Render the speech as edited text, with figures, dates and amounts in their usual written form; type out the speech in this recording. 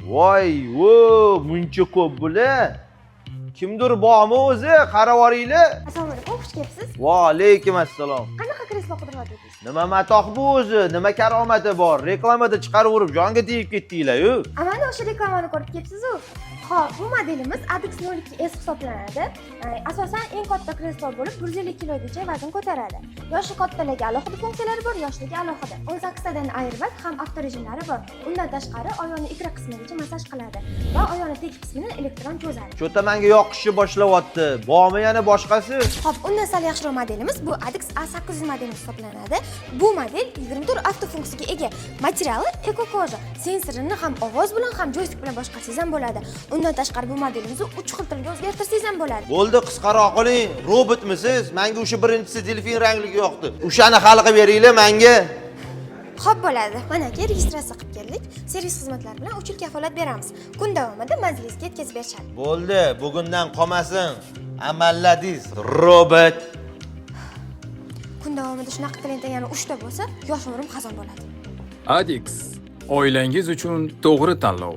Voy, muncha ko'p bular. Kimdir bormi o'zi? Qarab oringlar. Assalomu alaykum, xush kelibsiz. Va alaykum assalom. Qanaqa kreslo qidiryapsiz? Nima matoq bu o'zi? Nima karomati bor? Reklamada chiqarib urib, jonga tegib ketdinglar-yu. Mana o'sha reklamani ko'rib kelibsiz-ku. Xo'p, bu modelimiz Adix 02S hisoblanadi. Asosan eng katta kreslo bo'lib 150 kilogacha vazn ko'taradi. Yoshi kattalarga alohida funksiyalari bor, yoshlarga alohida. 18 tadan airbag ham avto rejimlari bor. Undan tashqari oyoqni ikra qismigacha massaj qiladi va oyoqni teg qismini elektron cho'zadi. Cho'ta menga yoqishni boshlayapti. Bormi yana boshqasi? Xo'p, undan sal yaxshiroq modelimiz bu Adix A800 modeli hisoblanadi. Bu model 24 avto funksiyaga ega. Materiali eko koja. Sensorini ham ovoz bilan ham joystick bilan boshqarsangiz ham bo'ladi. Undan tashqari bu modelimizni 3 xil tilga o'zgartirsangiz ham bo'ladi. Bo'ldi, qisqaroq qiling. Robotmisiz? Menga o'sha birinchisi delfin rangligi yoqdi. O'shani hal qilib beringlar menga. Xo'p bo'ladi. Mana aka registratsiya qilib keldik. Servis xizmatlari bilan 3 yil kafolat beramiz. Kun davomida manzilingizga yetkazib berishadi. Bo'ldi, bugundan qolmasin. Amalladingiz, robot. Kun davomida shunaqa klient yana 3 ta bo'lsa, yosh umrim xazon bo'ladi. Adix, oilangiz uchun to'g'ri tanlov.